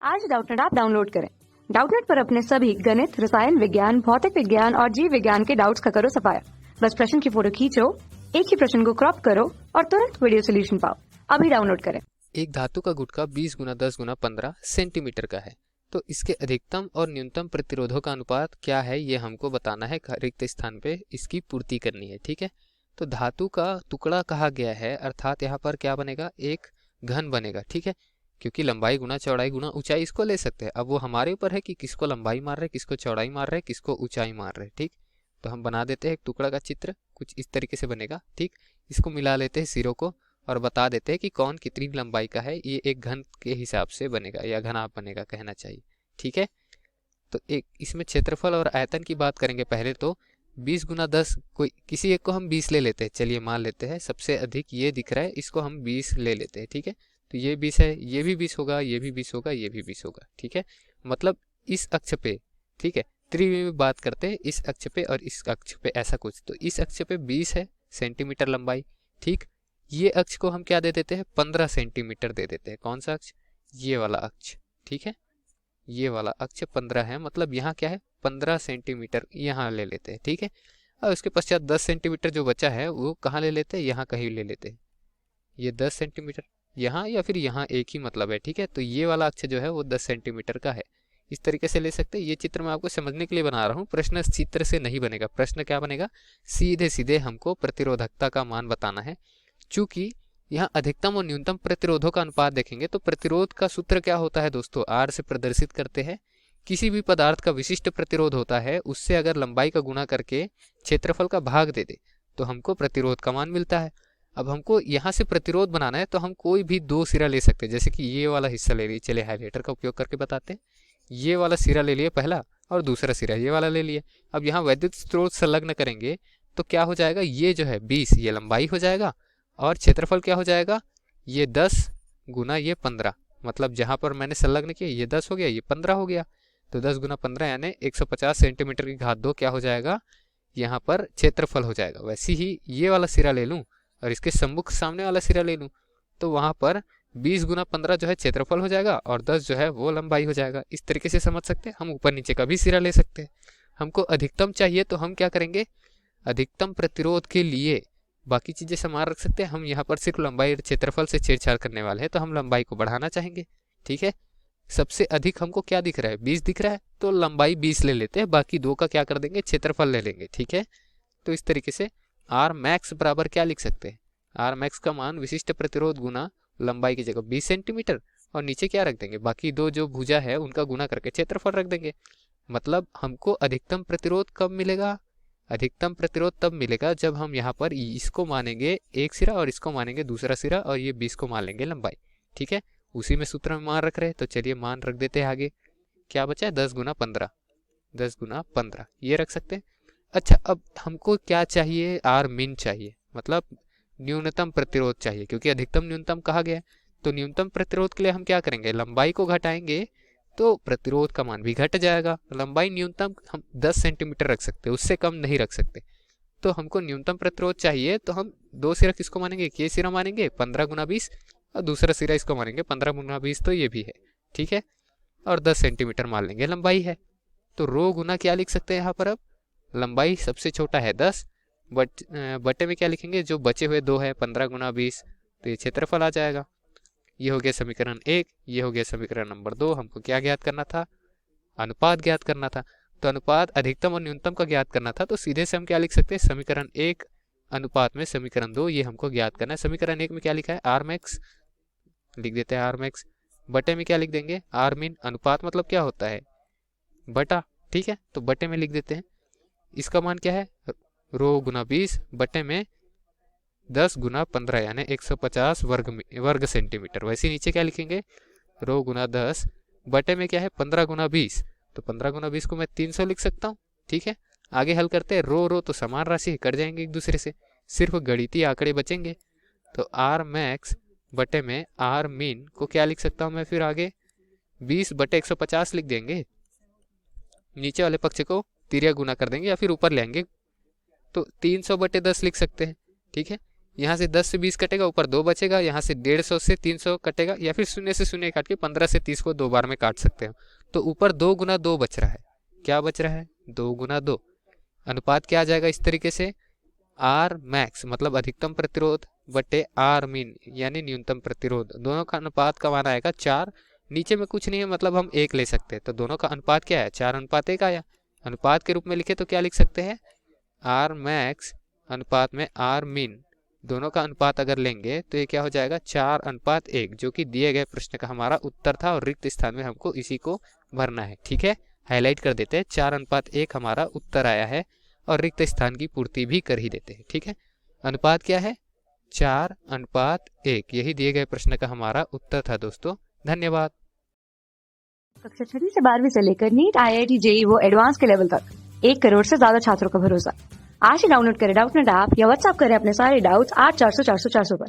आज Doubtnut app download करें। Doubtnut पर अपने सभी गणित, रसायन विज्ञान, भौतिक विज्ञान और जीव विज्ञान के डाउट्स का करो सफाया। बस प्रश्न की फोटो खींचो, एक ही प्रश्न को क्रॉप करो और तुरंत वीडियो सोल्यूशन पाओ। अभी डाउनलोड करें। एक धातु का गुटका 20 गुना 10 गुना 15 सेंटीमीटर का है, तो इसके अधिकतम और न्यूनतम प्रतिरोधों का अनुपात क्या है, ये हमको बताना है। रिक्त स्थान पे इसकी पूर्ति करनी है। ठीक है, तो धातु का टुकड़ा कहा गया है, अर्थात यहाँ पर क्या बनेगा, एक घन बनेगा। ठीक है, क्योंकि लंबाई गुना चौड़ाई गुना ऊंचाई इसको ले सकते हैं। अब वो हमारे ऊपर है कि किसको लंबाई मार रहे, किसको चौड़ाई मार रहे, किसको ऊंचाई मार रहे। ठीक, तो हम बना देते हैं एक टुकड़ा का चित्र, कुछ इस तरीके से बनेगा। ठीक, इसको मिला लेते हैं सिरों को और बता देते हैं कि कौन कितनी लंबाई का है। ये एक घन के हिसाब से बनेगा या घनाभ बनेगा कहना चाहिए। ठीक है, तो एक इसमें क्षेत्रफल और आयतन की बात करेंगे। पहले तो 20 गुना 10, कोई किसी एक को हम 20 ले लेते हैं। चलिए मान लेते हैं सबसे अधिक ये दिख रहा है, इसको हम 20 ले लेते हैं। ठीक है, तो ये 20 है, ये भी 20 होगा, ये भी 20 होगा, ये भी 20 होगा। ठीक है, मतलब इस अक्ष पे, ठीक है, त्रिविमी में बात करते हैं, इस अक्ष पे और इस अक्ष पे ऐसा कुछ। तो इस अक्ष पे 20 है सेंटीमीटर लंबाई। ठीक, ये अक्ष को हम क्या दे देते हैं, 15 सेंटीमीटर दे देते हैं। कौन सा अक्ष, ये वाला अक्ष। ठीक है, ये वाला अक्ष 15 है, मतलब यहाँ क्या है 15 सेंटीमीटर यहाँ ले लेते हैं। ठीक है, और उसके पश्चात 10 सेंटीमीटर जो बचा है वो कहाँ ले लेते हैं, यहाँ कहीं ले लेते हैं। ये 10 सेंटीमीटर यहाँ या फिर यहाँ एक ही मतलब है। ठीक है, तो ये वाला अक्ष जो है वो 10 सेंटीमीटर का है। इस तरीके से ले सकते हैं। ये चित्र मैं आपको समझने के लिए बना रहा हूँ, प्रश्न चित्र से नहीं बनेगा। प्रश्न क्या बनेगा, सीधे सीधे हमको प्रतिरोधकता का मान बताना है। चूंकि यहाँ अधिकतम और न्यूनतम प्रतिरोधों का अनुपात देखेंगे तो प्रतिरोध का सूत्र क्या होता है दोस्तों, आर से प्रदर्शित करते हैं। किसी भी पदार्थ का विशिष्ट प्रतिरोध होता है, उससे अगर लंबाई का गुणा करके क्षेत्रफल का भाग दे दे तो हमको प्रतिरोध का मान मिलता है। अब हमको यहाँ से प्रतिरोध बनाना है तो हम कोई भी दो सिरा ले सकते हैं, जैसे कि ये वाला हिस्सा ले लिए। चलिए हाइलाइटर का उपयोग करके बताते हैं। ये वाला सिरा ले लिए पहला, और दूसरा सिरा ये वाला ले लिए। अब यहाँ वैद्युत स्रोत संलग्न करेंगे तो क्या हो जाएगा, ये जो है 20 ये लंबाई हो जाएगा और क्षेत्रफल क्या हो जाएगा, ये 10 गुना ये 15, मतलब जहाँ पर मैंने संलग्न किया ये 10 हो गया, ये 15 हो गया। तो 10 गुना 15 यानी 150 सेंटीमीटर की घात 2 क्या हो जाएगा, यहाँ पर क्षेत्रफल हो जाएगा। वैसे ही ये वाला सिरा ले लूँ और इसके सम्मुख सामने वाला सिरा ले लूँ तो वहाँ पर 20 गुना 15 जो है क्षेत्रफल हो जाएगा और 10 जो है वो लंबाई हो जाएगा। इस तरीके से समझ सकते हैं। हम ऊपर नीचे का भी सिरा ले सकते हैं। हमको अधिकतम चाहिए तो हम क्या करेंगे, अधिकतम प्रतिरोध के लिए बाकी चीजें समान रख सकते हैं। हम यहाँ पर सिर्फ लंबाई और क्षेत्रफल से छेड़छाड़ करने वाले हैं, तो हम लंबाई को बढ़ाना चाहेंगे। ठीक है, सबसे अधिक हमको क्या दिख रहा है, 20 दिख रहा है, तो लंबाई 20 ले लेते हैं, बाकी दो का क्या कर देंगे, क्षेत्रफल ले लेंगे। ठीक है, तो इस तरीके से आर मैक्स बराबर क्या लिख सकते हैं, आर मैक्स का मान विशिष्ट प्रतिरोध गुना लंबाई की जगह 20 सेंटीमीटर और नीचे क्या रख देंगे, बाकी दो जो भुजा है उनका गुना करके क्षेत्रफल रख देंगे। मतलब हमको अधिकतम प्रतिरोध कब मिलेगा, अधिकतम प्रतिरोध तब मिलेगा जब हम यहाँ पर इसको मानेंगे एक सिरा और इसको मानेंगे दूसरा सिरा और ये 20 को मान लेंगे लंबाई। ठीक है, उसी में सूत्र में मान रख रहे हैं, तो चलिए मान रख देते हैं। आगे क्या बचा है, 10 गुना 15, 10 गुना 15 ये रख सकते हैं। अच्छा, अब हमको क्या चाहिए, आर मिन चाहिए, मतलब न्यूनतम प्रतिरोध चाहिए, क्योंकि अधिकतम न्यूनतम कहा गया है। तो न्यूनतम प्रतिरोध के लिए हम क्या करेंगे, लंबाई को घटाएंगे तो प्रतिरोध का मान भी घट जाएगा। लंबाई न्यूनतम हम 10 सेंटीमीटर रख सकते हैं, उससे कम नहीं रख सकते। तो हमको न्यूनतम प्रतिरोध चाहिए, तो हम दो सिरा किसको मानेंगे, ये सिरा मानेंगे 15 गुना 20 और दूसरा सिरा इसको मानेंगे 15 गुना 20, तो ये भी है। ठीक है, और 10 सेंटीमीटर मान लेंगे लंबाई है। तो रो गुना क्या लिख सकते हैं यहाँ पर, अब लंबाई सबसे छोटा है 10, बटे में क्या लिखेंगे, जो बचे हुए दो है 15 गुना 20, तो ये क्षेत्रफल आ जाएगा। ये हो गया समीकरण 1, ये हो गया समीकरण नंबर 2। हमको क्या ज्ञात करना था, अनुपात ज्ञात करना था। तो अनुपात अधिकतम और न्यूनतम का ज्ञात करना था, तो सीधे से हम क्या लिख सकते हैं, समीकरण 1 अनुपात में समीकरण 2, ये हमको ज्ञात करना है। समीकरण 1 में क्या लिखा है, आर मैक्स लिख देते हैं, आर मैक्स बटे में क्या लिख देंगे, आर मिन। अनुपात मतलब क्या होता है, बटा। ठीक है, तो बटे में लिख देते हैं। इसका मान क्या है, रो गुना 20 बटे में 10 गुना 15 यानी 150 वर्ग सेंटीमीटर। वैसे नीचे क्या लिखेंगे, रो गुना 10 बटे में क्या है 15 गुना 20, तो 15 गुना 20 को मैं 300 लिख सकता हूँ। ठीक है, आगे हल करते हैं। रो तो समान राशि कट जाएंगे एक दूसरे से, सिर्फ गणितीय आंकड़े बचेंगे। तो आर मैक्स बटे में आर मीन को क्या लिख सकता हूँ मैं, फिर आगे 20 बटे 150 लिख देंगे। नीचे वाले पक्ष को तिर्या गुना कर देंगे या फिर ऊपर ले आएंगे, तो 300 बटे 10 लिख सकते हैं। ठीक है, यहाँ से 10 से 20 कटेगा, ऊपर 2 बचेगा, यहाँ से 150 से 300 कटेगा, या फिर 0 से 0 काट के 15 से 30 को 2 बार में काट सकते हो। तो ऊपर 2 गुना 2 बच रहा है। क्या बच रहा है? 2 गुना 2। अनुपात क्या आ जाएगा इस तरीके से? आर मैक्स मतलब अधिकतम प्रतिरोध बटे आर मीन यानी न्यूनतम प्रतिरोध, दोनों का अनुपात का मान आएगा 4। नीचे में कुछ नहीं है, मतलब हम 1 ले सकते हैं, तो दोनों का अनुपात क्या है? 4:1 आया। अनुपात के रूप में लिखे तो क्या लिख सकते हैं? आर मैक्स अनुपात में आर मीन, दोनों का अनुपात अगर लेंगे तो ये क्या हो जाएगा? 4:1, जो कि दिए गए प्रश्न का हमारा उत्तर था और रिक्त स्थान में हमको इसी को भरना है। ठीक है, हाईलाइट कर देते हैं, 4:1 हमारा उत्तर आया है और रिक्त स्थान की पूर्ति भी कर ही देते हैं। ठीक है, अनुपात क्या है? 4:1, यही दिए गए प्रश्न का हमारा उत्तर था दोस्तों। धन्यवाद। कक्षा 6वीं से 12वीं से लेकर नीट, IIT, JEE वो एडवांस के लेवल तक 1 करोड़ से ज्यादा छात्रों का भरोसा। आज ही डाउनलोड करें डाउटनेट ऐप या व्हाट्सएप करें अपने सारे डाउट्स 8400 400 400 पर।